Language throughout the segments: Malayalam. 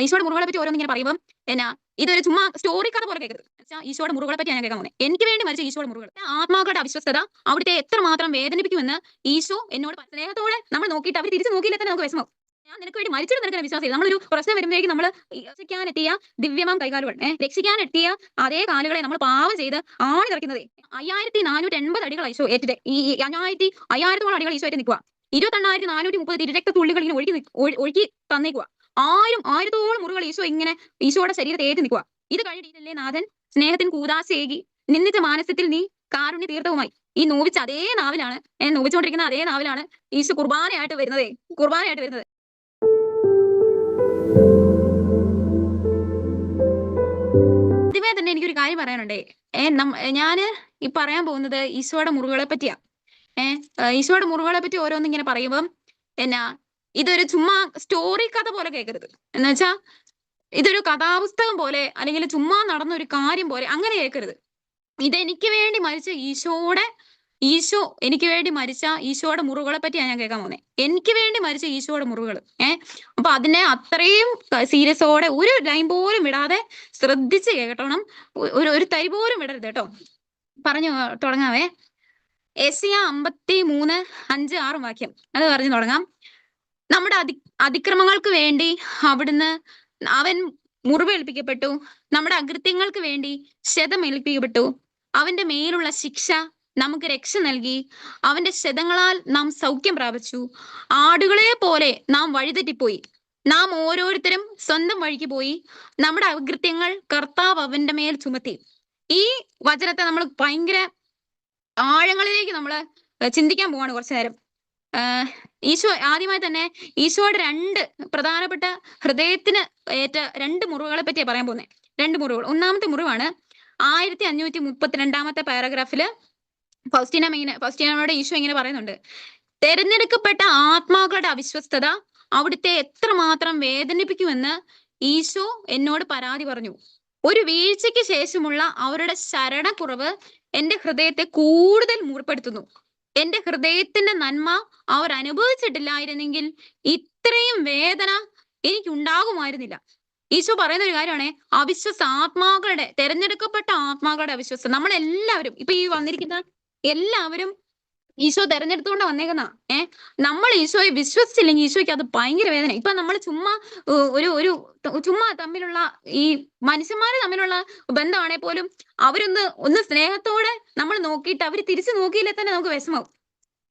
ഈശോയുടെ മുറിവുകളെ പറ്റി ഓരോന്നിങ്ങനെ പറയുമ്പം എന്നാ ഇതൊരു ചുമ്മാ സ്റ്റോറി കഥ പോലെ കേൾക്കരുത്. ഈശോയുടെ മുറിവുകളെ പറ്റി ഞാൻ കേൾക്കാൻ പോകുന്നത്. എനിക്ക് വേണ്ടി മരിച്ച ഈശോയുടെ മുറിവുകൾ, ആത്മാക്കളുടെ അവിശ്വസ്തത അവിടുത്തെ എത്രമാത്രം വേദനിപ്പിക്കുമെന്ന് ഈശോ എന്നോട് സ്നേഹത്തോടെ നമ്മൾ നോക്കിയിട്ട് അവർ തിരിച്ചു നോക്കിയില്ലേ തന്നെ നമുക്ക് വിഷമം. ഞാൻ നിനക്ക് വേണ്ടി മരിച്ചിട്ട് നിനക്ക് വിശ്വാസം. നമ്മളൊരു പ്രശ്നം വരുമ്പോഴേക്കും നമ്മൾ രക്ഷിക്കാനെത്തിയ ദിവ്യമാം കൈകാലുകൾ, രക്ഷിക്കാനെത്തിയ അതേ കാലുകളെ നമ്മൾ പാവം ചെയ്ത് ആണി നിറയ്ക്കുന്നത്. 5480 അടികൾ ഈശോ ഏറ്റിട്ട്, ഈ 5000 അടികൾ ഈശോ ഏറ്റ് നിൽക്കുക. 28430 തിരുരക്ത തുള്ളികൾ ഇങ്ങനെ ഒഴുക്കി തന്നേക്കുക. 1000 മുറിവുകൾ ഈശോയുടെ ശരീരത്തെ ഏറ്റ് നിൽക്കുക. ഇത് കഴിഞ്ഞിട്ടില്ലേ നാഥൻ സ്നേഹത്തിന് കൂദാശയേകി നിന്നിച്ച മാനസത്തിൽ നീ കാരുണ്യ തീർത്ഥവുമായി. ഈ നോവിച്ച അതേ നാവിലാണ്, നോവിച്ചുകൊണ്ടിരിക്കുന്ന അതേ നാവിലാണ് ഈശോ കുർബാനയായിട്ട് വരുന്നത്. ആദ്യമേ തന്നെ എനിക്കൊരു കാര്യം പറയാനുണ്ടേ. ഞാന് ഈ പറയാൻ പോകുന്നത് ഈശോയുടെ മുറിവുകളെ പറ്റിയാ. ഈശോയുടെ മുറിവുകളെ പറ്റി ഓരോന്നിങ്ങനെ പറയുമ്പം ഇതൊരു ചുമ്മാ സ്റ്റോറി കഥ പോലെ കേൾക്കരുത്. എന്നുവെച്ചാ ഇതൊരു കഥാപുസ്തകം പോലെ അല്ലെങ്കിൽ ചുമ്മാ നടന്ന ഒരു കാര്യം പോലെ അങ്ങനെ കേൾക്കരുത്. ഇതെനിക്ക് വേണ്ടി മരിച്ച ഈശോ എനിക്ക് വേണ്ടി മരിച്ച ഈശോയുടെ മുറിവുകളെ പറ്റിയാണ് ഞാൻ കേൾക്കാൻ പോകുന്നത്. എനിക്ക് വേണ്ടി മരിച്ച ഈശോയുടെ മുറിവുകൾ. അപ്പൊ അതിനെ അത്രയും സീരിയസോടെ ഒരു ലൈൻ പോലും വിടാതെ ശ്രദ്ധിച്ച് കേട്ടണം. ഒരു തരി പോലും വിടരുത് കേട്ടോ. പറഞ്ഞു തുടങ്ങാവേ. യെശയ്യാ 53:5-6 വാക്യം അത് പറഞ്ഞു തുടങ്ങാം. നമ്മുടെ അതിക്രമങ്ങൾക്ക് വേണ്ടി അവൻ മുറിവേൽപ്പിക്കപ്പെട്ടു, നമ്മുടെ അകൃത്യങ്ങൾക്ക് വേണ്ടി ക്ഷതമേൽപ്പിക്കപ്പെട്ടു. അവന്റെ മേലുള്ള ശിക്ഷ നമുക്ക് രക്ഷ നൽകി, അവന്റെ ക്ഷതങ്ങളാൽ നാം സൗഖ്യം പ്രാപിച്ചു. ആടുകളെ പോലെ നാം വഴിതെറ്റിപ്പോയി, നാം ഓരോരുത്തരും സ്വന്തം വഴിക്ക് പോയി, നമ്മുടെ അകൃത്യങ്ങൾ കർത്താവ് അവന്റെ മേൽ ചുമത്തി. ഈ വചനത്തെ നമ്മൾ ഭയങ്കര ആഴങ്ങളിലേക്ക് നമ്മൾ ചിന്തിക്കാൻ പോവാണ് കുറച്ചു നേരം. ഈശോ ആദ്യമായി തന്നെ ഈശോയുടെ 2 പ്രധാനപ്പെട്ട ഹൃദയത്തിന് ഏറ്റ 2 മുറിവുകളെ പറ്റിയാണ് പറയാൻ പോകുന്നത്. 2 മുറിവുകൾ. ഒന്നാമത്തെ മുറിവാണ് 1532 പാരഗ്രാഫില് ഫൗസ്റ്റീനയോട് ഈശോ ഇങ്ങനെ പറയുന്നുണ്ട്: തെരഞ്ഞെടുക്കപ്പെട്ട ആത്മാക്കളുടെ അവിശ്വസ്തത അവിടുത്തെ എത്രമാത്രം വേദനിപ്പിക്കുമെന്ന് ഈശോ എന്നോട് പരാതി പറഞ്ഞു. ഒരു വീഴ്ചയ്ക്ക് ശേഷമുള്ള അവരുടെ ശരണക്കുറവ് എന്റെ ഹൃദയത്തെ കൂടുതൽ മുറിപ്പെടുത്തുന്നു. എന്റെ ഹൃദയത്തിന്റെ നന്മ അവർ അനുഭവിച്ചിട്ടില്ലായിരുന്നെങ്കിൽ ഇത്രയും വേദന എനിക്ക് ഉണ്ടാകുമായിരുന്നില്ല. ഈശോ പറയുന്ന ഒരു കാര്യമാണ് തെരഞ്ഞെടുക്കപ്പെട്ട ആത്മാക്കളുടെ അവിശ്വസ്തത. നമ്മളെല്ലാവരും ഇപ്പൊ ഈ വന്നിരിക്കുന്ന എല്ലാവരും ഈശോ തെരഞ്ഞെടുത്തുകൊണ്ട് വന്നേക്കുന്ന നമ്മൾ ഈശോയെ വിശ്വസിച്ചില്ലെങ്കിൽ ഈശോയ്ക്ക് അത് ഭയങ്കര വേദന. ഇപ്പൊ നമ്മൾ ചുമ്മാ തമ്മിലുള്ള ഈ മനുഷ്യന്മാര് തമ്മിലുള്ള ബന്ധമാണെ പോലും ഒന്ന് സ്നേഹത്തോടെ നമ്മൾ നോക്കിയിട്ട് അവര് തിരിച്ചു നോക്കിയില്ലേ തന്നെ നമുക്ക് വിഷമാവും.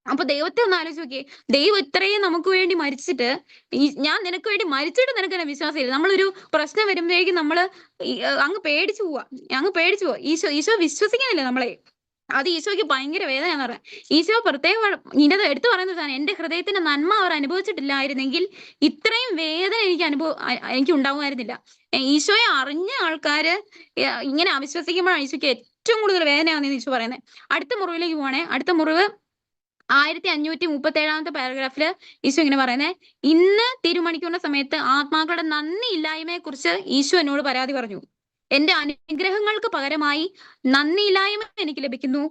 അപ്പൊ ദൈവത്തെ ഒന്ന് ആലോചിച്ച് നോക്കിയേ. ദൈവം ഇത്രയും നമുക്ക് വേണ്ടി മരിച്ചിട്ട്, ഞാൻ നിനക്ക് വേണ്ടി മരിച്ചിട്ട് നിനക്ക് എന്നെ വിശ്വാസമില്ല. നമ്മളൊരു പ്രശ്നം വരുമ്പോഴേക്കും നമ്മള് അങ്ങ് പേടിച്ചു പോവാ. ഈശോ വിശ്വസിക്കുന്നില്ല നമ്മളെ. അത് ഈശോയ്ക്ക് ഭയങ്കര വേദന എന്ന് പറയാം. ഈശോ പ്രത്യേകം ഇന്നത് എടുത്തു പറയുന്നതാണ്, എന്റെ ഹൃദയത്തിന്റെ നന്മ അവർ അനുഭവിച്ചിട്ടില്ലായിരുന്നെങ്കിൽ ഇത്രയും വേദന എനിക്ക് ഉണ്ടാകുമായിരുന്നില്ല. ഈശോയെ അറിഞ്ഞ ആൾക്കാര് ഇങ്ങനെ അവിശ്വസിക്കുമ്പോഴാണ് ഈശോയ്ക്ക് ഏറ്റവും കൂടുതൽ വേദനയാണെന്ന് ഈശോ പറയുന്നത്. അടുത്ത മുറിവിലേക്ക് പോവാണേ. അടുത്ത മുറിവ് 1537 പാരഗ്രാഫില് ഈശോ ഇങ്ങനെ പറയുന്നത്: ഇന്ന് തിരുമണിക്കൂറിന്റെ സമയത്ത് ആത്മാക്കളുടെ നന്ദി ഇല്ലായ്മയെ കുറിച്ച് ഈശോ എന്നോട് പരാതി പറഞ്ഞു. എന്റെ അനുഗ്രഹങ്ങൾക്ക് പകരമായി നന്ദിയില്ലായ്മ എനിക്ക് ലഭിക്കുന്നു.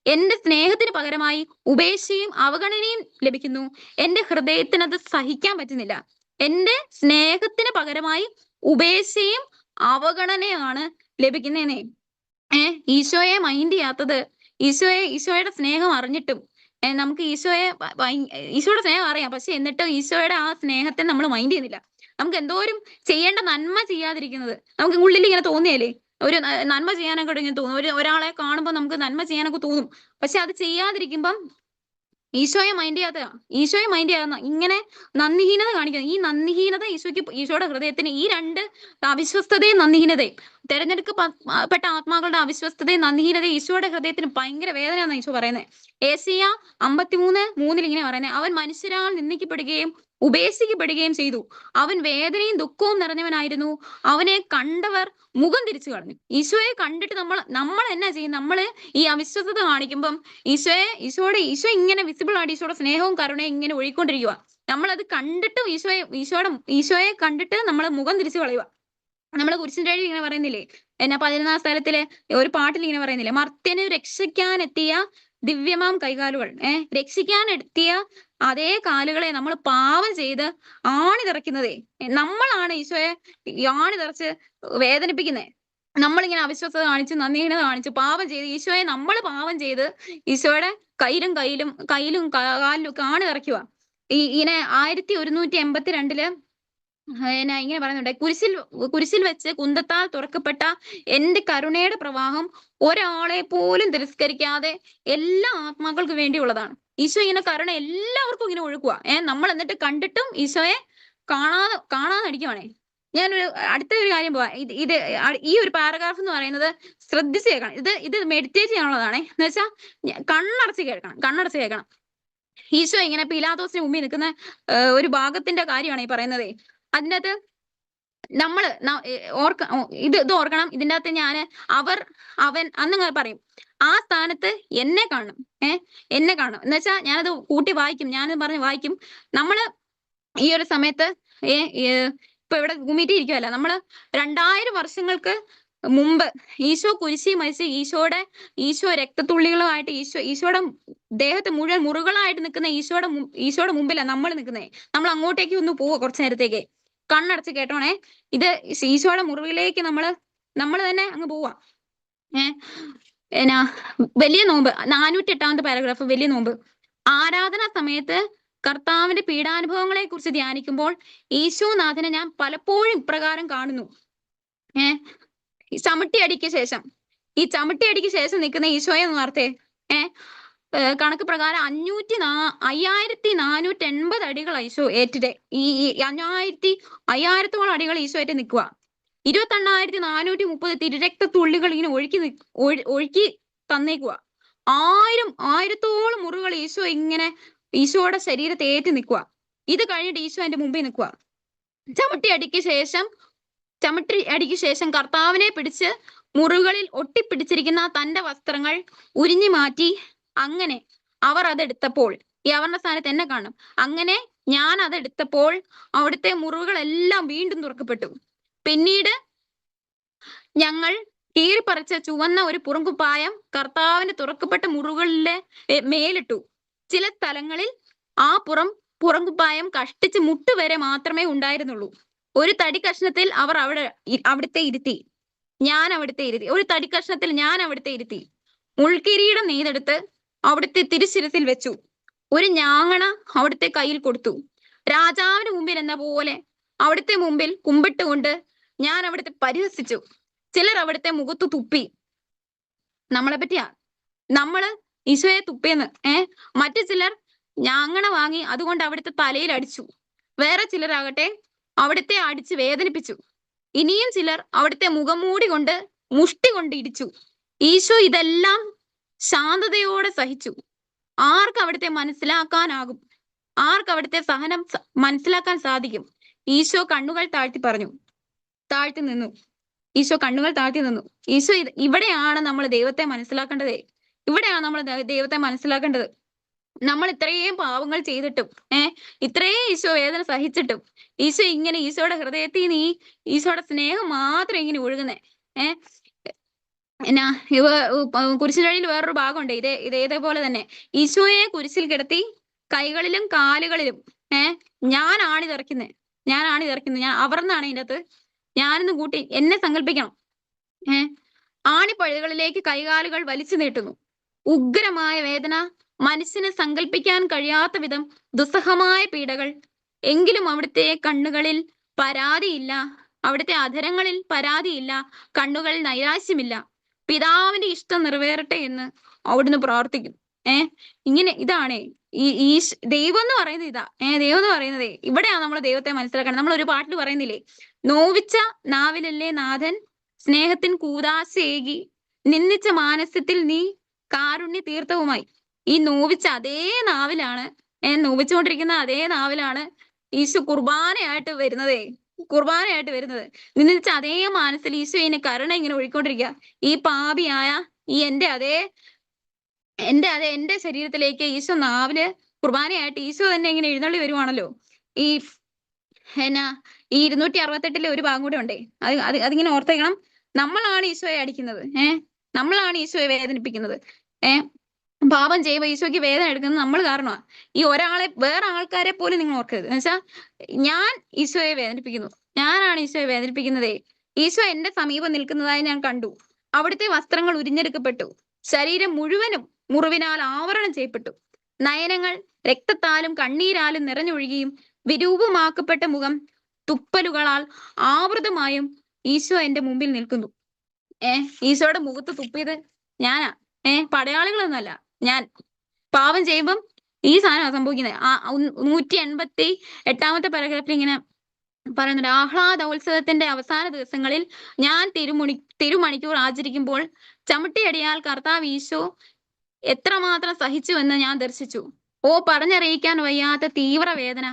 എന്റെ സ്നേഹത്തിന് പകരമായി ഉപേക്ഷയും അവഗണനയും ലഭിക്കുന്നു. എന്റെ ഹൃദയത്തിന് അത് സഹിക്കാൻ പറ്റുന്നില്ല. എന്റെ സ്നേഹത്തിന് പകരമായി ഉപേക്ഷയും അവഗണനയാണ് ലഭിക്കുന്നതെന്നേ. ഈശോയെ മൈൻഡ് ചെയ്യാത്തത്, ഈശോയുടെ സ്നേഹം അറിഞ്ഞിട്ടും നമുക്ക് ഈശോയുടെ സ്നേഹം അറിയാം, പക്ഷെ എന്നിട്ടും ഈശോയുടെ ആ സ്നേഹത്തെ നമ്മൾ മൈൻഡ് ചെയ്യുന്നില്ല. നമുക്ക് എന്തോരം ചെയ്യേണ്ട നന്മ ചെയ്യാതിരിക്കുന്നത് നമുക്ക് ഉള്ളിൽ ഇങ്ങനെ തോന്നിയാലേ, ഒരു നന്മ ചെയ്യാനൊക്കെ ഇങ്ങനെ തോന്നും. ഒരാളെ കാണുമ്പോൾ നമുക്ക് നന്മ ചെയ്യാനൊക്കെ തോന്നും, പക്ഷെ അത് ചെയ്യാതിരിക്കുമ്പം ഈശോയെ മൈൻഡ് ചെയ്യാത്ത ഇങ്ങനെ നന്ദിഹീനത കാണിക്കുന്നത്. ഈ നന്ദിഹീനത ഈശോയുടെ ഹൃദയത്തിന് ഈ 2 അവിശ്വസ്തതയും നന്ദിഹീനതയും, തെരഞ്ഞെടുക്കപ്പെട്ട ആത്മാക്കളുടെ അവിശ്വസ്തതയും നന്ദിഹീനതയും ഈശോയുടെ ഹൃദയത്തിന് ഭയങ്കര വേദനയാണെന്ന് ഈശോ പറയുന്നത്. യെശയ്യാ 53:3 ഇങ്ങനെ പറയുന്നത്: അവൻ മനുഷ്യരാൽ നിന്ദിക്കപ്പെടുകയും ഉപേക്ഷിക്കപ്പെടുകയും ചെയ്തു. അവൻ വേദനയും ദുഃഖവും നിറഞ്ഞവനായിരുന്നു. അവനെ കണ്ടവർ മുഖം തിരിച്ചു കളഞ്ഞു. ഈശോയെ കണ്ടിട്ട് നമ്മൾ എന്നാ ചെയ്യും? നമ്മള് ഈ അവിശ്വസ്തത കാണിക്കുമ്പം ഈശോ ഇങ്ങനെ വിസിബിൾ ആയിട്ട് ഈശോയുടെ സ്നേഹവും കരുണയും ഇങ്ങനെ ഒഴുകിക്കൊണ്ടിരിക്കുക. നമ്മളത് കണ്ടിട്ടും ഈശോയെ കണ്ടിട്ട് നമ്മൾ മുഖം തിരിച്ചു കളയുക. നമ്മള് കുരിശിന്റെ വഴി ഇങ്ങനെ പറയുന്നില്ലേ, 14-ാം സ്ഥലത്തിലെ ഒരു പാട്ടിൽ ഇങ്ങനെ പറയുന്നില്ലേ: മർത്യന് രക്ഷിക്കാനെത്തിയ ദിവ്യമാം കൈകാലുകൾ, രക്ഷിക്കാനെത്തിയ അതേ കാലുകളെ നമ്മൾ പാവം ചെയ്ത് ആണി തറയ്ക്കുന്നതേ. നമ്മളാണ് ഈശോയെ ആണി തറച്ച് വേദനിപ്പിക്കുന്നത്. നമ്മളിങ്ങനെ അവിശ്വസത കാണിച്ച് നന്ദിഹീനത കാണിച്ച് പാപം ചെയ്ത് ഈശോയെ നമ്മൾ പാപം ചെയ്ത് ഈശോയുടെ കയ്യിലും കാലിലും ഒക്കെ ആണി തറയ്ക്കുക. ഇങ്ങനെ 1182 ഇങ്ങനെ പറയുന്നുണ്ട്, കുരിശിൽ വെച്ച് കുന്തത്താൽ തുറക്കപ്പെട്ട എന്റെ കരുണയുടെ പ്രവാഹം ഒരാളെ പോലും തിരസ്കരിക്കാതെ എല്ലാ ആത്മാക്കൾക്ക് വേണ്ടിയുള്ളതാണ്. ഈശോ ഇങ്ങനെ കരുണ എല്ലാവർക്കും ഇങ്ങനെ ഒഴുക്കുക. നമ്മൾ എന്നിട്ട് കണ്ടിട്ടും ഈശോയെ കാണാതെ അടിക്കുവാണേ. ഞാനൊരു അടുത്ത ഒരു കാര്യം പോവാം. ഈ ഒരു പാരഗ്രാഫ് എന്ന് പറയുന്നത് ശ്രദ്ധിച്ച് കേൾക്കണം. ഇത് മെഡിറ്റേറ്റ് ചെയ്യാനുള്ളതാണേ. എന്ന് വെച്ചാൽ കണ്ണടച്ച് കേൾക്കണം. ഈശോ ഇങ്ങനെ പീലാത്തോസിന് മുമ്പിൽ നിൽക്കുന്ന ഒരു ഭാഗത്തിന്റെ കാര്യമാണ് ഈ പറയുന്നത്. അതിൻ്റെ അകത്ത് നമ്മള് ഇത് ഓർക്കണം. ഇതിൻ്റെ അകത്ത് അവൻ അന്നിങ്ങനെ പറയും, ആ സ്ഥാനത്ത് എന്നെ കാണണം. എന്നെ കാണണം എന്ന് വെച്ചാൽ ഞാനത് കൂട്ടി വായിക്കും. ഞാനത് പറഞ്ഞ് വായിക്കും. നമ്മള് ഈ ഒരു സമയത്ത് ഇപ്പൊ ഇവിടെ ഭൂമിയിട്ട് ഇരിക്കുവല്ല, നമ്മള് 2000 വർഷങ്ങൾക്ക് മുമ്പ് ഈശോ കുരിശി മരിച്ച് ഈശോ രക്തത്തുള്ളികളുമായിട്ട് ഈശോയുടെ ദേഹത്ത് മുഴുവൻ മുറികളായിട്ട് നിൽക്കുന്ന ഈശോയുടെ മുമ്പിലാണ് നമ്മൾ നിൽക്കുന്നത്. നമ്മൾ അങ്ങോട്ടേക്ക് ഒന്ന് പോവുക കുറച്ചു നേരത്തേക്ക്. കണ്ണടച്ച് കേട്ടോണേ. ഇത് ഈശോയുടെ മുറിവിലേക്ക് നമ്മൾ തന്നെ അങ്ങ് പോവാ. വലിയ നോമ്പ് 408 പാരഗ്രാഫ്. വലിയ നോമ്പ്. ആരാധന സമയത്ത് കർത്താവിന്റെ പീഡാനുഭവങ്ങളെ കുറിച്ച് ധ്യാനിക്കുമ്പോൾ ഈശോനാഥനെ ഞാൻ പലപ്പോഴും ഇപ്രകാരം കാണുന്നു. ചവിട്ടിയടിക്ക് ശേഷം നിൽക്കുന്ന ഈശോയെ എന്ന് വാർത്തേ. കണക്ക് പ്രകാരം 5480 അടികൾ ഈശോ ഏറ്റിട്ട്, ഈ 5000-ഓളം അടികൾ ഈശോ ഏറ്റ് നിൽക്കുക. 28430 തിരുരക്തത്തുള്ളികൾ ഇങ്ങനെ ഒഴുക്കി തന്നേക്കുക. 1000-ഓളം മുറികൾ ഈശോയുടെ ശരീരത്തെ ഏറ്റി നിൽക്കുക. ഇത് കഴിഞ്ഞിട്ട് ഈശോ എന്റെ മുമ്പിൽ നിൽക്കുക. ചവിട്ടിയടിക്ക് ശേഷം കർത്താവിനെ പിടിച്ച് മുറികളിൽ ഒട്ടിപ്പിടിച്ചിരിക്കുന്ന തന്റെ വസ്ത്രങ്ങൾ ഉരിഞ്ഞു മാറ്റി. അങ്ങനെ അവർ അതെടുത്തപ്പോൾ, ഈ അവരുടെ സ്ഥാനത്ത് എന്നെ കാണും. അങ്ങനെ ഞാൻ അതെടുത്തപ്പോൾ അവിടുത്തെ മുറിവുകളെല്ലാം വീണ്ടും തുറക്കപ്പെട്ടു. പിന്നീട് ഞങ്ങൾ കീറിപ്പറിച്ച ചുവന്ന ഒരു പുറങ്കുപ്പായം കർത്താവിന് തുറക്കപ്പെട്ട മുറിവുകളിലെ മേലിട്ടു. ചില സ്ഥലങ്ങളിൽ ആ പുറങ്കുപ്പായം കഷ്ടിച്ച് മുട്ടുവരെ മാത്രമേ ഉണ്ടായിരുന്നുള്ളൂ. ഒരു തടി കഷ്ണത്തിൽ അവർ അവിടുത്തെ ഇരുത്തി. ഒരു തടി കഷ്ണത്തിൽ ഞാൻ അവിടുത്തെ ഇരുത്തി. മുൾക്കിരീടം നെയ്തെടുത്ത് അവിടുത്തെ തിരുശിരസിൽ വെച്ചു. ഒരു ഞാങ്ങണ അവിടുത്തെ കയ്യിൽ കൊടുത്തു. രാജാവിന് മുമ്പിൽ എന്ന പോലെ അവിടുത്തെ മുമ്പിൽ കുമ്പിട്ടുകൊണ്ട് ഞാൻ അവിടുത്തെ പരിഹസിച്ചു. ചിലർ അവിടുത്തെ മുഖത്ത് തുപ്പി. നമ്മളെ പറ്റിയാ, നമ്മള് ഈശോയെ തുപ്പിയെന്ന്. മറ്റു ചിലർ ഞാങ്ങണ വാങ്ങി അതുകൊണ്ട് അവിടുത്തെ തലയിൽ അടിച്ചു. വേറെ ചിലരാകട്ടെ അവിടുത്തെ അടിച്ച് വേദനിപ്പിച്ചു. ഇനിയും ചിലർ അവിടുത്തെ മുഖംമൂടി കൊണ്ട് മുഷ്ടി കൊണ്ട് ഇടിച്ചു. ഈശോ ഇതെല്ലാം ശാന്തതയോടെ സഹിച്ചു. ആർക്ക് അവിടുത്തെ മനസ്സിലാക്കാനാകും? ആർക്ക് അവിടുത്തെ സഹനം മനസ്സിലാക്കാൻ സാധിക്കും? ഈശോ കണ്ണുകൾ താഴ്ത്തി നിന്നു. ഈശോ കണ്ണുകൾ താഴ്ത്തി നിന്നു. ഈശോ ഇവിടെയാണ് നമ്മൾ ദൈവത്തെ മനസ്സിലാക്കേണ്ടത്. നമ്മൾ ഇത്രയും പാവങ്ങൾ ചെയ്തിട്ടും ഇത്രയും ഈശോ വേദന സഹിച്ചിട്ടും ഈശോ ഇങ്ങനെ ഈശോയുടെ ഹൃദയത്തിൽ നിന്ന് ഈശോയുടെ സ്നേഹം മാത്രം ഇങ്ങനെ ഒഴുകുന്നേ. കുരിശിൻ വഴിയിൽ വേറൊരു ഭാഗമുണ്ട്. ഇതേപോലെ തന്നെ ഈശോയെ കുരിശിൽ കിടത്തി കൈകളിലും കാലുകളിലും ഞാൻ ആണി തറയ്ക്കുന്നത്. ഞാൻ അവർന്നാണ് ഇതിൻ്റെ അകത്ത്. ഞാനൊന്ന് കൂട്ടി എന്നെ സങ്കല്പിക്കണം. ആണിപ്പഴുകളിലേക്ക് കൈകാലുകൾ വലിച്ചു നീട്ടുന്നു. ഉഗ്രമായ വേദന, മനുഷ്യന് സങ്കല്പിക്കാൻ കഴിയാത്ത വിധം ദുസ്സഹമായ പീഡകൾ. എങ്കിലും അവിടുത്തെ കണ്ണുകളിൽ പരാതിയില്ല, അവിടുത്തെ അധരങ്ങളിൽ പരാതിയില്ല, കണ്ണുകളിൽ നൈരാശ്യമില്ല. പിതാവിന്റെ ഇഷ്ടം നിറവേറട്ടെ എന്ന് അവിടുന്ന് പ്രാർത്ഥിക്കും. ഇതാണ് ഈ ദൈവം എന്ന് പറയുന്നത്. ദൈവം എന്ന് പറയുന്നത് ഇവിടെയാണ് നമ്മൾ ദൈവത്തെ മനസ്സിലാക്കണം. നമ്മൾ ഒരു പാട്ടിൽ പറയുന്നില്ലേ, നോവിച്ച നാവിലല്ലേ നാഥൻ സ്നേഹത്തിൻ കൂദാശയേകി, നിന്ദിച്ച മാനസ്യത്തിൽ നീ കാരുണ്യ തീർത്ഥവുമായി. ഈ നോവിച്ച അതേ നാവിലാണ്, നോവിച്ചുകൊണ്ടിരിക്കുന്ന അതേ നാവിലാണ് ഈശോ കുർബാനയായിട്ട് വരുന്നത്. നിന്ദിച്ച അതേ മനസ്സിൽ ഈശോ ഇങ്ങനെ കരുണ ഇങ്ങനെ ഒഴുകിക്കൊണ്ടിരിക്കുക. ഈ പാപിയായ എന്റെ ശരീരത്തിലേക്ക് ഈശോ നാവില് കുർബാനയായിട്ട് ഈശോ തന്നെ ഇങ്ങനെ എഴുന്നള്ളി വരുവാണല്ലോ. ഈ 268 ഒരു ഭാഗം കൂടെ ഉണ്ടേ. അതിങ്ങനെ ഓർത്തേക്കണം. നമ്മളാണ് ഈശോയെ അടിക്കുന്നത്. നമ്മളാണ് ഈശോയെ വേദനിപ്പിക്കുന്നത്. പാപം ചെയ്യുമ്പോൾ ഈശോയ്ക്ക് വേദന എടുക്കുന്നത് നമ്മൾ കാരണമാണ്. ഈ ഒരാളെ വേറെ ആൾക്കാരെ പോലും നിങ്ങൾ ഓർക്കരുത്. എന്നുവെച്ചാൽ ഞാൻ ഈശോയെ വേദനിപ്പിക്കുന്നു, ഞാനാണ് ഈശോയെ വേദനിപ്പിക്കുന്നതേ. ഈശോ എന്റെ സമീപം നിൽക്കുന്നതായി ഞാൻ കണ്ടു. അവിടുത്തെ വസ്ത്രങ്ങൾ ഉരിഞ്ഞെടുക്കപ്പെട്ടു, ശരീരം മുഴുവനും മുറിവിനാൽ ആവരണം ചെയ്യപ്പെട്ടു, നയനങ്ങൾ രക്തത്താലും കണ്ണീരാലും നിറഞ്ഞൊഴുകിയും വിരൂപമാക്കപ്പെട്ട മുഖം തുപ്പലുകളാൽ ആവൃതമായും ഈശോ എന്റെ മുമ്പിൽ നിൽക്കുന്നു. ഈശോയുടെ മുഖത്ത് തുപ്പിയത് ഞാനാ. പടയാളികളൊന്നുമല്ല, ഞാൻ. പാപം ചെയ്യുമ്പം ഈ സാധനമാണ് സംഭവിക്കുന്നത്. 188 പാരഗ്രാഫിൽ ഇങ്ങനെ പറയുന്നുണ്ട്, ആഹ്ലാദോത്സവത്തിന്റെ അവസാന ദിവസങ്ങളിൽ ഞാൻ തിരുമണിക്കൂർ ആചരിക്കുമ്പോൾ ചവിട്ടിയടിയാൽ കർത്താവ് ഈശോ എത്രമാത്രം സഹിച്ചുവെന്ന് ഞാൻ ദർശിച്ചു. പറഞ്ഞറിയിക്കാൻ വയ്യാത്ത തീവ്രവേദന.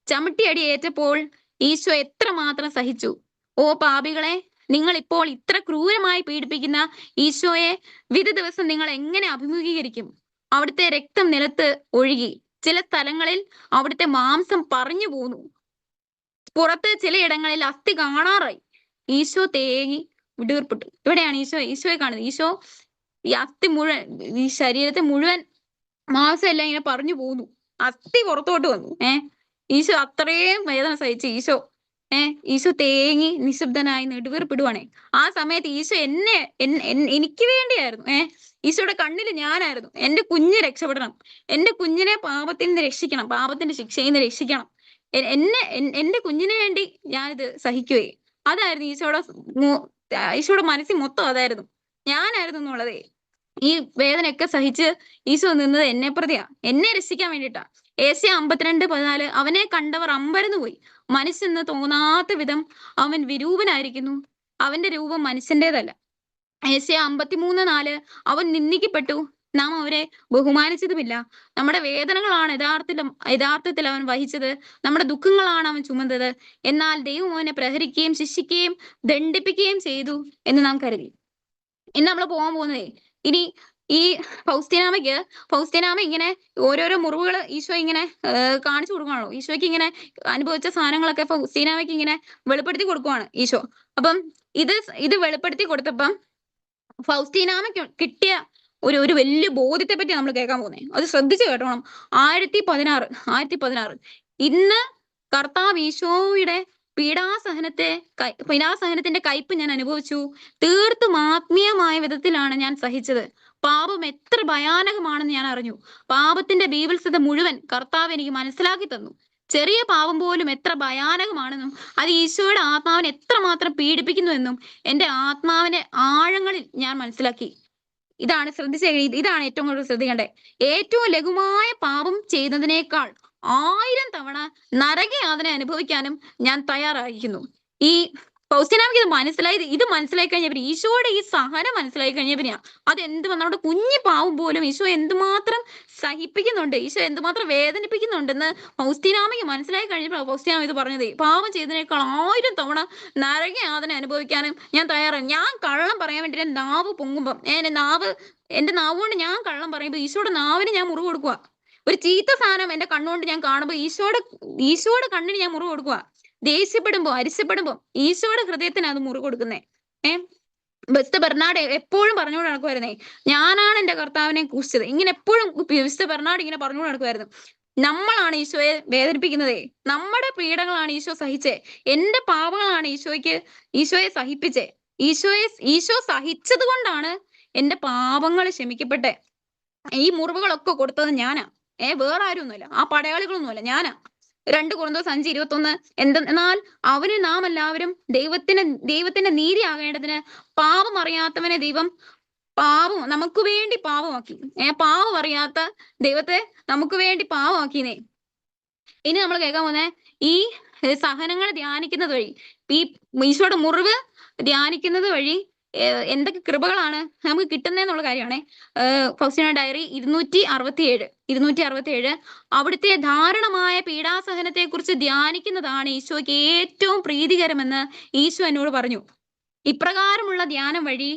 ചവിട്ടിയടി ഏറ്റപ്പോൾ ഈശോ എത്രമാത്രം സഹിച്ചു. പാപികളെ, നിങ്ങൾ ഇപ്പോൾ ഇത്ര ക്രൂരമായി പീഡിപ്പിക്കുന്ന ഈശോയെ വിധി ദിവസം നിങ്ങൾ എങ്ങനെ അഭിമുഖീകരിക്കും? അവിടുത്തെ രക്തം നിലത്ത് ഒഴുകി, ചില സ്ഥലങ്ങളിൽ അവിടുത്തെ മാംസം പറഞ്ഞു പോന്നു, പുറത്ത് ചിലയിടങ്ങളിൽ അസ്ഥി കാണാറായി. ഈശോ തേങ്ങി വിടീർപ്പെട്ടു. ഇവിടെയാണ് ഈശോയെ കാണുന്നത്. ഈശോ ഈ അസ്ഥി മുഴുവൻ, ഈ ശരീരത്തെ മുഴുവൻ മാംസം എല്ലാം ഇങ്ങനെ പറഞ്ഞു പോന്നു, അസ്ഥി പുറത്തോട്ട് വന്നു. ഈശോ അത്രയും വേദന സഹിച്ച് ഈശോ തേങ്ങി നിശബ്ദനായി നെടുവീർപ്പിടുവാണേ. ആ സമയത്ത് ഈശോ എനിക്ക് വേണ്ടിയായിരുന്നു. ഈശോയുടെ കണ്ണിൽ ഞാനായിരുന്നു. എന്റെ കുഞ്ഞ് രക്ഷപ്പെടണം, എന്റെ കുഞ്ഞിനെ പാപത്തിൽ നിന്ന് രക്ഷിക്കണം, പാപത്തിന്റെ ശിക്ഷയിൽ നിന്ന് രക്ഷിക്കണം. എന്റെ കുഞ്ഞിന് വേണ്ടി ഞാനിത് സഹിക്കുകയെ. അതായിരുന്നു ഈശോയുടെ മനസ്സിൽ മൊത്തം അതായിരുന്നു, ഞാനായിരുന്നു എന്നുള്ളതേ. ഈ വേദനയൊക്കെ സഹിച്ച് ഈശോ നിന്നത് എന്നെ പ്രതിയാ, എന്നെ രക്ഷിക്കാൻ വേണ്ടിയിട്ടാ. ഏശയ്യാ 52:14 അവനെ കണ്ടവർ അമ്പരന്ന് പോയി, മനുഷ്യന്ന് തോന്നാത്ത വിധം അവൻ വിരൂപനായിരിക്കുന്നു, അവന്റെ രൂപം മനുഷ്യന്റേതല്ല. ഏശയ്യാ 53:4 അവൻ നിന്ദിക്കപ്പെട്ടു, നാം അവരെ ബഹുമാനിച്ചതുമില്ല. നമ്മുടെ വേദനകളാണ് യഥാർത്ഥത്തിൽ അവൻ വഹിച്ചത്, നമ്മുടെ ദുഃഖങ്ങളാണ് അവൻ ചുമന്നത്. എന്നാൽ ദൈവം അവനെ പ്രഹരിക്കുകയും ശിക്ഷിക്കുകയും ദണ്ഡിപ്പിക്കുകയും ചെയ്തു എന്ന് നാം കരുതി. ഇന്ന് നമ്മൾ പോകാൻ പോകുന്നതേ, ഇനി ഈ ഫൗസ്തീനാമ ഇങ്ങനെ ഓരോരോ മുറിവുകൾ ഈശോ ഇങ്ങനെ കാണിച്ചു കൊടുക്കുകയാണല്ലോ. ഈശോയ്ക്ക് ഇങ്ങനെ അനുഭവിച്ച സാധനങ്ങളൊക്കെ ഫൗസ്തീനാമയ്ക്ക് ഇങ്ങനെ വെളിപ്പെടുത്തി കൊടുക്കുവാണ് ഈശോ. അപ്പം ഇത് വെളിപ്പെടുത്തി കൊടുത്തപ്പം ഫൗസ്തീനാമയ്ക്ക് കിട്ടിയ ഒരു വലിയ ബോധ്യത്തെ പറ്റി നമ്മൾ കേൾക്കാൻ പോകുന്നത്. അത് ശ്രദ്ധിച്ചു കേട്ടോണം. 1016 ഇന്ന് കർത്താവ് ഈശോയുടെ പീഡാസഹനത്തിന്റെ കയ്പ് ഞാൻ അനുഭവിച്ചു. തീർത്തും ആത്മീയമായ വിധത്തിലാണ് ഞാൻ സഹിച്ചത്. പാപം എത്ര ഭയാനകമാണെന്ന് ഞാൻ അറിഞ്ഞു. പാപത്തിന്റെ ബീഭത്സത മുഴുവൻ കർത്താവ് എനിക്ക് മനസ്സിലാക്കി തന്നു. ചെറിയ പാപം പോലും എത്ര ഭയാനകമാണെന്നും അത് ഈശോയുടെ ആത്മാവിനെ എത്രമാത്രം പീഡിപ്പിക്കുന്നുവെന്നും എന്റെ ആത്മാവിന്റെ ആഴങ്ങളിൽ ഞാൻ മനസ്സിലാക്കി. ഇതാണ് ഇതാണ് ഏറ്റവും കൂടുതൽ ശ്രദ്ധിക്കേണ്ടത്. ഏറ്റവും ലഘുവായ പാപം ചെയ്യുന്നതിനേക്കാൾ 1000 തവണ നരകയാതന അനുഭവിക്കാനും ഞാൻ തയ്യാറായിരിക്കുന്നു. ഈ ഫൗസ്തീനാമയ്ക്ക് ഇത് മനസ്സിലായി കഴിഞ്ഞവര്, ഈശോയുടെ ഈ സഹനം മനസ്സിലായി കഴിഞ്ഞവരെയാ. അതെന്ത് നമ്മുടെ കുഞ്ഞു പാവം പോലും ഈശോ എന്തുമാത്രം സഹിപ്പിക്കുന്നുണ്ട്, ഈശോ എന്തുമാത്രം വേദനിപ്പിക്കുന്നുണ്ടെന്ന് ഫൗസ്തീനാമയ്ക്ക് മനസ്സിലായി കഴിഞ്ഞപ്പോൾ ഫൗസ്തീനാമ ഇത് പറഞ്ഞത്. പാവം ചെയ്തതിനേക്കാൾ 1000 തവണ നരകയാതന അനുഭവിക്കാനും ഞാൻ തയ്യാറാണ്. ഞാൻ കള്ളം പറയാൻ വേണ്ടി എന്റെ നാവ് പൊങ്ങുമ്പം, എന്റെ നാവ് കൊണ്ട് ഞാൻ കള്ളം പറയുമ്പോ ഈശോയുടെ നാവിന് ഞാൻ മുറിവ് കൊടുക്കുക. ഒരു ചീത്ത സാധനം എന്റെ കണ്ണുകൊണ്ട് ഞാൻ കാണുമ്പോ ഈശോയുടെ കണ്ണിന് ഞാൻ മുറിവ് കൊടുക്കുക. ദേഷ്യപ്പെടുമ്പോ അരിശപ്പെടുമ്പോ ഈശോയുടെ ഹൃദയത്തിന് അത് മുറിവ് കൊടുക്കുന്നേ. വിശുദ്ധ ബെർണാഡ് എപ്പോഴും പറഞ്ഞുകൊണ്ട് നടക്കുമായിരുന്നേ, ഞാനാണ് എന്റെ കർത്താവിനെ ക്രൂശിച്ചത്. ഇങ്ങനെ എപ്പോഴും വിശുദ്ധ ബെർണാഡ് ഇങ്ങനെ പറഞ്ഞുകൊണ്ട് നടക്കുമായിരുന്നു. നമ്മളാണ് ഈശോയെ വേദനിപ്പിക്കുന്നതേ, നമ്മുടെ പീഡകളാണ് ഈശോ സഹിച്ചേ, എന്റെ പാപങ്ങളാണ് ഈശോയെ സഹിപ്പിച്ചേ. ഈശോ സഹിച്ചത് കൊണ്ടാണ് എന്റെ പാപങ്ങൾ ക്ഷമിക്കപ്പെട്ടെ. ഈ മുറിവുകളൊക്കെ കൊടുത്തത് ഞാനാ, വേറെ ആരുമൊന്നുമില്ല, ആ പടയാളികളൊന്നുമല്ല, ഞാനാ. 2 കൊരിന്ത്യർ 5:21 എന്നാൽ അവന് നാം എല്ലാവരും ദൈവത്തിന്റെ നീതി ആകേണ്ടതിന് പാപം അറിയാത്തവനെ ദൈവം നമുക്ക് വേണ്ടി പാപമാക്കി. പാപം അറിയാത്ത ദൈവത്തെ നമുക്ക് വേണ്ടി പാപമാക്കിനേ. ഇനി നമ്മൾ കേൾക്കാൻ പോകുന്നേ, ഈ സഹനങ്ങൾ ധ്യാനിക്കുന്നത് വഴി, ഈ ഈശോയുടെ മുറിവ് ധ്യാനിക്കുന്നത് വഴി എന്തൊക്കെ കൃപകളാണ് നമുക്ക് കിട്ടുന്നതെന്നുള്ള കാര്യമാണ്. ഫൗസ്തീന ഡയറി 267 അവിടുത്തെ ധാരണമായ പീഡാസഹനത്തെ കുറിച്ച് ധ്യാനിക്കുന്നതാണ് ഈശോയ്ക്ക് ഏറ്റവും പ്രീതികരമെന്ന് ഈശോ എന്നോട് പറഞ്ഞു. ഇപ്രകാരമുള്ള ധ്യാനം വഴി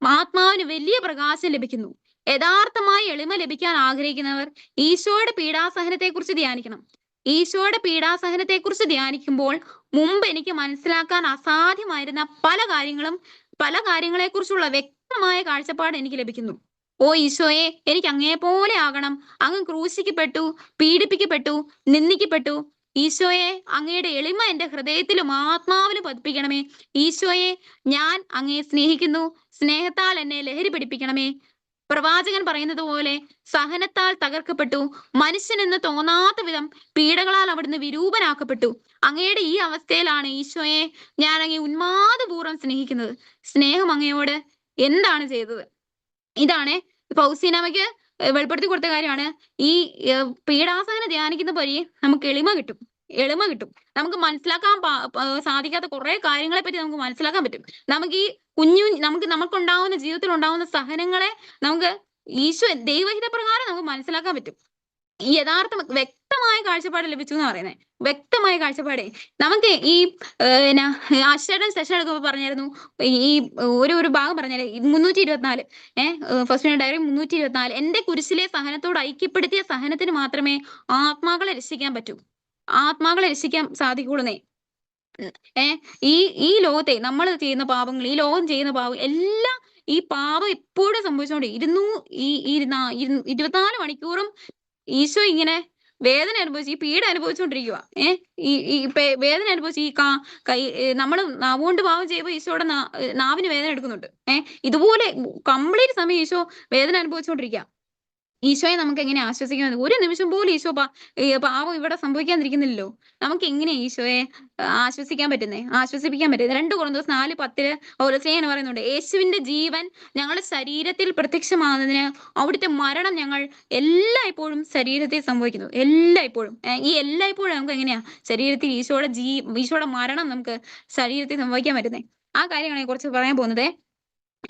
ആത്മാവിന് വലിയ പ്രകാശം ലഭിക്കുന്നു. യഥാർത്ഥമായി എളിമ ലഭിക്കാൻ ആഗ്രഹിക്കുന്നവർ ഈശോയുടെ പീഡാസഹനത്തെ കുറിച്ച് ധ്യാനിക്കണം. ഈശോയുടെ പീഡാസഹനത്തെ കുറിച്ച് ധ്യാനിക്കുമ്പോൾ മുമ്പ് എനിക്ക് മനസ്സിലാക്കാൻ അസാധ്യമായിരുന്ന പല കാര്യങ്ങളെ കുറിച്ചുള്ള വ്യക്തമായ കാഴ്ചപ്പാട് എനിക്ക് ലഭിക്കുന്നു. ഓ ഈശോയെ, എനിക്ക് അങ്ങയെ പോലെ ആകണം. അങ്ങ് ക്രൂശിക്കപ്പെട്ടു, പീഡിപ്പിക്കപ്പെട്ടു, നിന്ദിക്കപ്പെട്ടു. ഈശോയെ, അങ്ങയുടെ എളിമ എന്റെ ഹൃദയത്തിലും ആത്മാവിലും പതിപ്പിക്കണമേ. ഈശോയെ, ഞാൻ അങ്ങയെ സ്നേഹിക്കുന്നു. സ്നേഹത്താൽ എന്നെ ലഹരി പിടിപ്പിക്കണമേ. പ്രവാചകൻ പറയുന്നത് പോലെ സഹനത്താൽ തകർക്കപ്പെട്ടു, മനുഷ്യനെന്ന് തോന്നാത്ത വിധം പീഡകളാൽ അവിടുന്ന് വിരൂപനാക്കപ്പെട്ടു. അങ്ങയുടെ ഈ അവസ്ഥയിലാണ് ഈശോയെ ഞാൻ അങ്ങയെ ഉന്മാദപൂർവ്വം സ്നേഹിക്കുന്നത്. സ്നേഹം അങ്ങയോട് എന്താണ് ചെയ്തത്? ഇതാണ് ഫൗസീനാമയ്ക്ക് വെളിപ്പെടുത്തി കൊടുത്ത കാര്യമാണ്. ഈ പീഡാസഹനം ധ്യാനിക്കുന്ന വഴി നമുക്ക് എളിമ കിട്ടും. എളിമ കിട്ടും. നമുക്ക് മനസ്സിലാക്കാൻ സാധിക്കാത്ത കുറെ കാര്യങ്ങളെ പറ്റി നമുക്ക് മനസ്സിലാക്കാൻ പറ്റും. നമുക്ക് ഈ നമുക്കുണ്ടാവുന്ന ജീവിതത്തിൽ ഉണ്ടാവുന്ന സഹനങ്ങളെ നമുക്ക് ദൈവഹിത പ്രകാരം നമുക്ക് മനസ്സിലാക്കാൻ പറ്റും. യഥാർത്ഥ വ്യക്തമായ കാഴ്ചപ്പാട് ലഭിച്ചു എന്ന് പറയുന്നത്. വ്യക്തമായ കാഴ്ചപ്പാടേ നമുക്ക് ഈ അശ്വടൻ സെഷൻ എടുക്കുമ്പോൾ പറഞ്ഞായിരുന്നു, ഈ ഒരു ഭാഗം പറഞ്ഞാല് 324 ഫസ്റ്റ് ഡയറി 324, എന്റെ കുരിശിലെ സഹനത്തോട് ഐക്യപ്പെടുത്തിയ സഹനത്തിന് മാത്രമേ ആത്മാക്കളെ രക്ഷിക്കാൻ പറ്റൂ. ആത്മാക്കളെ രക്ഷിക്കാൻ സാധിക്കുള്ളൂന്നേ. ഈ ലോകത്തെ നമ്മൾ ചെയ്യുന്ന പാപങ്ങൾ, ഈ ലോകം ചെയ്യുന്ന പാപം എല്ലാം, ഈ പാപം എപ്പോഴും സംഭവിച്ചുകൊണ്ട് 24 മണിക്കൂറും ഈശോ ഇങ്ങനെ വേദന അനുഭവിച്ച്, ഈ പീഡ അനുഭവിച്ചുകൊണ്ടിരിക്കുക. ഈ വേദന അനുഭവിച്ച് ഈ നമ്മൾ നാവുകൊണ്ട് പാവം ചെയ്യുമ്പോൾ ഈശോയുടെ നാവിന് വേദന എടുക്കുന്നുണ്ട്. ഇതുപോലെ കംപ്ലീറ്റ് സമയം ഈശോ വേദന അനുഭവിച്ചുകൊണ്ടിരിക്കുക. ഈശോയെ നമുക്ക് എങ്ങനെ ആശ്വസിക്കാൻ? ഒരു നിമിഷം പോലും ഈശോ പാവം ഇവിടെ സംഭവിക്കാതിരിക്കുന്നില്ലല്ലോ. നമുക്ക് എങ്ങനെയാ ഈശോയെ ആശ്വസിക്കാൻ പറ്റുന്നേ, ആശ്വസിപ്പിക്കാൻ പറ്റുന്നത്? 2 Corinthians 4:10 പൗലോസ് പറയുന്നുണ്ട്, യേശുവിന്റെ ജീവൻ ഞങ്ങളുടെ ശരീരത്തിൽ പ്രത്യക്ഷമാകുന്നതിന് അവിടുത്തെ മരണം ഞങ്ങൾ എല്ലായ്പ്പോഴും ശരീരത്തിൽ സംഭവിക്കുന്നു. എല്ലായ്പ്പോഴും. ഈ എല്ലായ്പ്പോഴും നമുക്ക് എങ്ങനെയാ ശരീരത്തിൽ ഈശോയുടെ മരണം നമുക്ക് ശരീരത്തിൽ സംഭവിക്കാൻ പറ്റുന്നേ? ആ കാര്യങ്ങളെ കുറിച്ച് പറയാൻ പോകുന്നത്.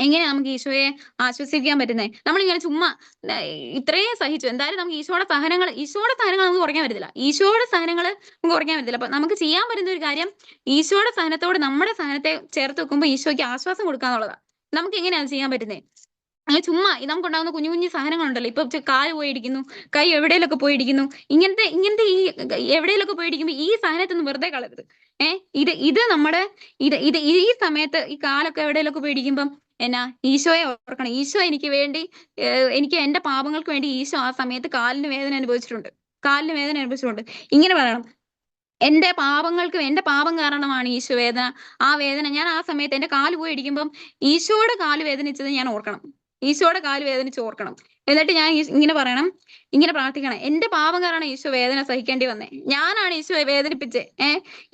എങ്ങനെയാ നമുക്ക് ഈശോയെ ആശ്വസിപ്പിക്കാൻ പറ്റുന്നേ? നമ്മളിങ്ങനെ ചുമ്മാ ഇത്രയും സഹിച്ചു, എന്തായാലും നമുക്ക് ഈശോയുടെ സഹനങ്ങൾ നമുക്ക് കുറയ്ക്കാൻ പറ്റത്തില്ല. ഈശോയുടെ സഹനങ്ങൾ നമുക്ക് കുറയ്ക്കാൻ പറ്റത്തില്ല. അപ്പൊ നമുക്ക് ചെയ്യാൻ പറ്റുന്ന ഒരു കാര്യം, ഈശോയുടെ സഹനത്തോട് നമ്മുടെ സഹനത്തെ ചേർത്ത് വെക്കുമ്പോൾ ഈശോയ്ക്ക് ആശ്വാസം കൊടുക്കാന്നുള്ളതാ. നമുക്ക് എങ്ങനെയാണ് ചെയ്യാൻ പറ്റുന്നേ? അങ്ങനെ ചുമ്മാ നമുക്കുണ്ടാകുന്ന കുഞ്ഞു കുഞ്ഞു സാധനങ്ങളുണ്ടല്ലോ, ഇപ്പൊ കാല് പോയിടിക്കുന്നു, കൈ എവിടെയെങ്കിലൊക്കെ പോയിടിക്കുന്നു, ഇങ്ങനത്തെ ഈ എവിടെയെങ്കിലൊക്കെ പോയിടിക്കുമ്പോ ഈ സാധനത്തൊന്നും വെറുതെ കളരുത്. ഇത് നമ്മുടെ ഈ സമയത്ത് ഈ കാലൊക്കെ എവിടെയെങ്കിലൊക്കെ പോയിടിക്കുമ്പം ഈശോയെ ഓർക്കണം. ഈശോ എനിക്ക് വേണ്ടി, എനിക്ക് എന്റെ പാപങ്ങൾക്ക് വേണ്ടി ഈശോ ആ സമയത്ത് കാലിന് വേദന അനുഭവിച്ചിട്ടുണ്ട്. ഇങ്ങനെ പറയണം, എന്റെ പാപം കാരണമാണ് ഈശോ വേദന. ആ വേദന ഞാൻ ആ സമയത്ത് എന്റെ കാല് പോയി ഇടിക്കുമ്പം ഈശോയുടെ കാല് വേദനിച്ചത് ഞാൻ ഓർക്കണം. ഈശോയുടെ കാല് വേദനിച്ച് ഓർക്കണം. എന്നിട്ട് ഞാൻ ഇങ്ങനെ പറയണം, ഇങ്ങനെ പ്രാർത്ഥിക്കണം, എന്റെ പാപം കാരണം ഈശോ വേദന സഹിക്കേണ്ടി വന്നേ. ഞാനാണ് ഈശോയെ വേദനിപ്പിച്ചേ.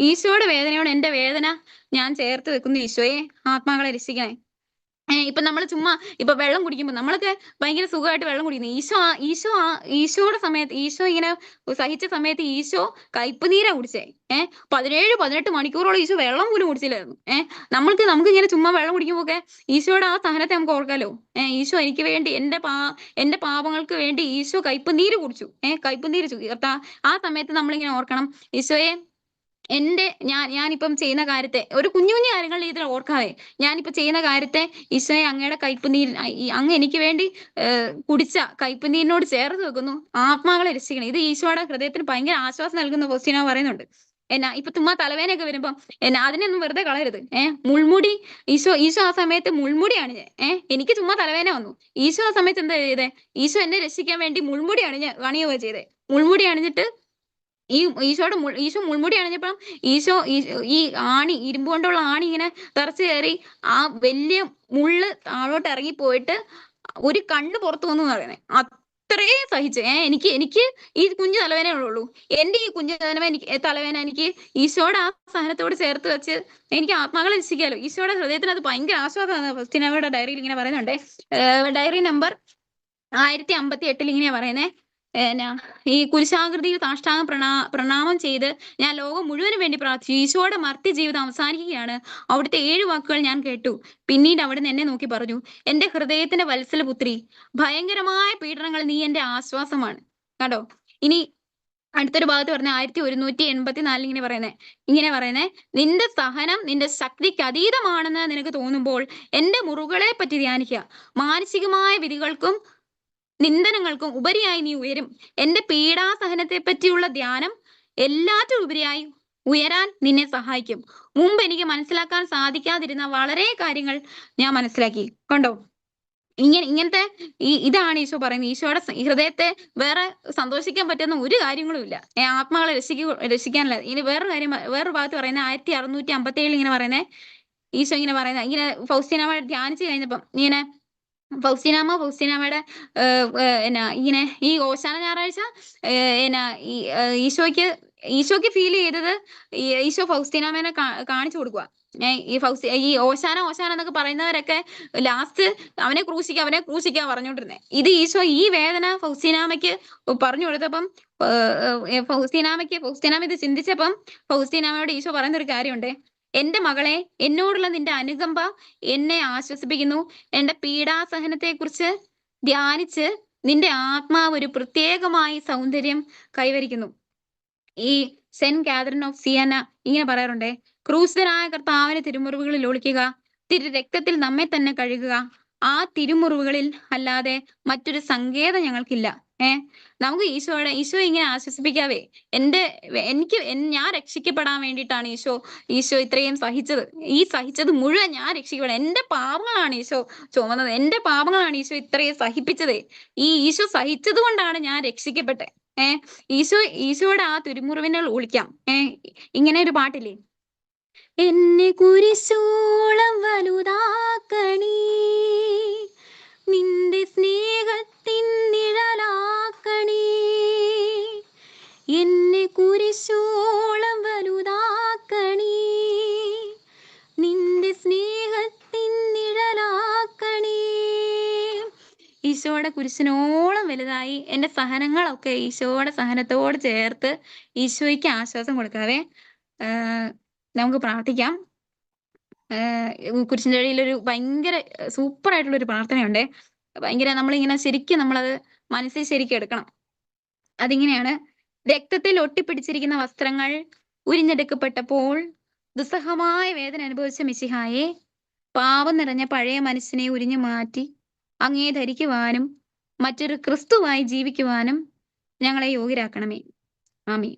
ഈശോയുടെ വേദനയോട് എന്റെ വേദന ഞാൻ ചേർത്ത് വെക്കുന്നു. ഈശോയെ, ആത്മാക്കളെ രക്ഷിക്കണേ. ഇപ്പൊ നമ്മൾ ചുമ്മാ ഇപ്പൊ വെള്ളം കുടിക്കുമ്പോൾ നമ്മളൊക്കെ ഭയങ്കര സുഖമായിട്ട് വെള്ളം കുടിക്കുന്നു. ഈശോയുടെ സമയത്ത്, ഈശോ ഇങ്ങനെ സഹിച്ച സമയത്ത് ഈശോ കയ്പുനീരാ കുടിച്ചേ. 17-18 മണിക്കൂറോളം ഈശോ വെള്ളം പോലും കുടിച്ചില്ലായിരുന്നു. നമുക്ക് ഇങ്ങനെ ചുമ്മാ വെള്ളം കുടിക്കുമ്പോ ഈശോയുടെ ആ സഹനത്തെ നമുക്ക് ഓർക്കാലോ. ഈശോ എനിക്ക് വേണ്ടി, എന്റെ പാപങ്ങൾക്ക് വേണ്ടി ഈശോ കയ്പുനീര് കുടിച്ചു. കയ്പുനീര് ആ സമയത്ത് നമ്മളിങ്ങനെ ഓർക്കണം, ഈശോയെ, ഞാനിപ്പം ചെയ്യുന്ന കാര്യത്തെ, ഒരു കുഞ്ഞു കുഞ്ഞു കാര്യങ്ങൾ ഇതിൽ ഓർക്കാതെ ഞാനിപ്പോ ചെയ്യുന്ന കാര്യത്തെ ഈശോയെ അങ്ങയുടെ കയ്പുനീര്, അങ്ങ് എനിക്ക് വേണ്ടി കുടിച്ച കയ്പുനീരിനോട് ചേർത്ത് വെക്കുന്നു. ആത്മാക്കളെ രക്ഷിക്കണം. ഇത് ഈശോയുടെ ഹൃദയത്തിന് ഭയങ്കര ആശ്വാസം നൽകുന്ന ക്വസ്റ്റ്യനാ പറയുന്നുണ്ട്. ഇപ്പൊ ചുമ്മാ തലവേനയൊക്കെ വരുമ്പം അതിനൊന്നും വെറുതെ കളയരുത്. മുൾമുടി ഈശോ ആ സമയത്ത് മുൾമുടി അണിഞ്ഞ്, എനിക്ക് ചുമ്മാ തലവേന വന്നു. ഈശോ ആ സമയത്ത് എന്താ ചെയ്തേ? ഈശോ എന്നെ രക്ഷിക്കാൻ വേണ്ടി മുൾമുടി അണിയുക ചെയ്തേ. മുൾമുടി അണിഞ്ഞിട്ട് ഈശോ മുൾമുടി അണിഞ്ഞപ്പം ഈശോ ഈ ഇരുമ്പ് കൊണ്ടുള്ള ആണി ഇങ്ങനെ തറച്ചു കയറി ആ വലിയ മുള്ള് താഴോട്ട് ഇറങ്ങി പോയിട്ട് ഒരു കണ്ണ് പുറത്തു വന്നു എന്ന് പറയുന്നത്. അത്രയും സഹിച്ച് എനിക്ക് ഈ കുഞ്ഞു തലവേനയുള്ളൂ. എന്റെ ഈ കുഞ്ഞു തലവേന എനിക്ക് ഈശോയുടെ ആ സഹനത്തോട് ചേർത്ത് വെച്ച് എനിക്ക് ആത്മാക്കളെ രക്ഷിക്കാലോ. ഈശോയുടെ ഹൃദയത്തിന് അത് ഭയങ്കര ആശ്വാസമാണ്. ഫസ്റ്റിനവരുടെ ഡയറിയിൽ ഇങ്ങനെ പറയുന്നുണ്ട്. ഡയറി നമ്പർ 1058 ഇങ്ങനെയാ പറയുന്നേ. ഈ കുരിശാകൃതിയിൽ സാഷ്ടാംഗം പ്രണാമം ചെയ്ത് ഞാൻ ലോകം മുഴുവനും വേണ്ടി പ്രാർത്ഥിച്ചു. ഈശോയുടെ മർത്യ ജീവിതം അവസാനിക്കുകയാണ്. അവിടുത്തെ 7 വാക്കുകൾ ഞാൻ കേട്ടു. പിന്നീട് അവിടുന്ന് എന്നെ നോക്കി പറഞ്ഞു, എന്റെ ഹൃദയത്തിന്റെ വത്സലപുത്രി, ഭയങ്കരമായ പീഡനങ്ങൾ നീ എന്റെ ആശ്വാസമാണ്. കണ്ടോ? ഇനി അടുത്തൊരു ഭാഗത്ത് പറഞ്ഞ 1184 ഇങ്ങനെ പറയുന്നേ, നിന്റെ സഹനം നിന്റെ ശക്തിക്ക് അതീതമാണെന്ന് നിനക്ക് തോന്നുമ്പോൾ എന്റെ മുറിവുകളെ പറ്റി ധ്യാനിക്കുക. മാനസികമായ വിധികൾക്കും നിന്ദനങ്ങൾക്കും ഉപരിയായി നീ ഉയരും. എന്റെ പീഡാസഹനത്തെ പറ്റിയുള്ള ധ്യാനം എല്ലാറ്റും ഉപരിയായി ഉയരാൻ നിന്നെ സഹായിക്കും. മുമ്പ് എനിക്ക് മനസ്സിലാക്കാൻ സാധിക്കാതിരുന്ന വളരെ കാര്യങ്ങൾ ഞാൻ മനസ്സിലാക്കി. കണ്ടോ? ഇങ്ങനത്തെ ഇതാണ് ഈശോ പറയുന്നത്. ഈശോയുടെ ഹൃദയത്തെ വേറെ സന്തോഷിക്കാൻ പറ്റുന്ന ഒരു കാര്യങ്ങളും ഇല്ല. ആത്മാക്കളെ രക്ഷിക്കാനല്ല. ഇനി വേറൊരു ഭാഗത്ത് പറയുന്നത് 1657 ഇങ്ങനെ പറയുന്നത്, ഈശോ ഇങ്ങനെ പറയുന്നത്, ഇങ്ങനെ ഫൗസ്തീനാമ്മ ധ്യാനിച്ചു കഴിഞ്ഞപ്പം ഇങ്ങനെ ഫൗസ്തീനാമ്മയുടെ ഇങ്ങനെ ഈ ഓശാന ഞായറാഴ്ച എന്നാ ഈശോയ്ക്ക് ഫീൽ ചെയ്തത് ഈശോ ഫൗസ്തീനാമ്മേനെ കാണിച്ചു കൊടുക്കുക. ഈ ഓശാന എന്നൊക്കെ പറയുന്നവരൊക്കെ ലാസ്റ്റ് അവനെ ക്രൂശിക്കാൻ പറഞ്ഞോണ്ടിരുന്നേ. ഇത് ഈശോ ഈ വേദന ഫൗസ്തീനാമ്മയ്ക്ക് പറഞ്ഞു കൊടുത്തപ്പം ഫൗസ്തീനാമ്മ ഇത് ചിന്തിച്ചപ്പം ഫൗസ്തീനാമ്മയോട് ഈശോ പറയുന്ന ഒരു കാര്യമുണ്ട്. എന്റെ മകളെ, എന്നോടുള്ള നിന്റെ അനുകമ്പ എന്നെ ആശ്വസിപ്പിക്കുന്നു. എന്റെ പീഡാസഹനത്തെക്കുറിച്ച് ധ്യാനിച്ച് നിന്റെ ആത്മാവ് ഒരു പ്രത്യേകമായി സൗന്ദര്യം കൈവരിക്കുന്നു. ഈ സെന്റ് കാതറിൻ ഓഫ് സിയന ഇങ്ങനെ പറയാറുണ്ടേ, ക്രൂശിതനായ കർത്താവിന്റെ തിരുമുറിവുകളിൽ ഒളിക്കുക, രക്തത്തിൽ നമ്മെ തന്നെ കഴുകുക. ആ തിരുമുറിവുകളിൽ അല്ലാതെ മറ്റൊരു സങ്കേതം ഞങ്ങൾക്കില്ല. നമുക്ക് ഈശോ ഇങ്ങനെ ആശ്വസിപ്പിക്കാവേ. ഞാൻ രക്ഷിക്കപ്പെടാൻ വേണ്ടിയിട്ടാണ് ഈശോ ഇത്രയും സഹിച്ചത്. ഈ സഹിച്ചത് മുഴുവൻ ഞാൻ രക്ഷിക്കപ്പെടാൻ. എന്റെ പാപങ്ങളാണ് ഈശോ ചുമന്നത്. എന്റെ പാപങ്ങളാണ് ഈശോ ഇത്രയും സഹിപ്പിച്ചത്. ഈ ഈശോ സഹിച്ചത് കൊണ്ടാണ് ഞാൻ രക്ഷിക്കപ്പെട്ടെ. ഈശോയുടെ ആ തിരുമുറിവിനെ ഒളിക്കാം. ഇങ്ങനെ ഒരു പാട്ടില്ലേ, എന്നെ കുരിശോളം വലുതാക്കണേ, നിന്റെ സ്നേഹത്തിൻ നിഴലാക്കണേ. എന്നെ കുരിശോളം വലുതാക്കണേ, നിന്റെ സ്നേഹത്തിൻ നിഴലാക്കണേ. ഈശോയുടെ കുരിശിനോളം വലുതായി എൻ്റെ സഹനങ്ങളൊക്കെ ഈശോയുടെ സഹനത്തോട് ചേർത്ത് ഈശോയ്ക്ക് ആശ്വാസം കൊടുക്കാവേ. നമുക്ക് പ്രാർത്ഥിക്കാം. കുരിശിന്റെ വഴിയിലൊരു ഭയങ്കര സൂപ്പർ ആയിട്ടുള്ള ഒരു പ്രാർത്ഥനയുണ്ട്. ഭയങ്കര നമ്മളിങ്ങനെ ശരിക്കും നമ്മളത് മനസ്സിൽ ശരിക്കും എടുക്കണം. അതിങ്ങനെയാണ്: രക്തത്തിൽ ഒട്ടിപ്പിടിച്ചിരിക്കുന്ന വസ്ത്രങ്ങൾ ഉരിഞ്ഞെടുക്കപ്പെട്ടപ്പോൾ ദുസ്സഹമായ വേദന അനുഭവിച്ച മിശിഹായെ, പാപം നിറഞ്ഞ പഴയ മനുഷ്യനെ ഉരിഞ്ഞു മാറ്റി അങ്ങേ ധരിക്കുവാനും മറ്റൊരു ക്രിസ്തുവായി ജീവിക്കുവാനും ഞങ്ങളെ യോഗ്യരാക്കണമേ. ആമീൻ.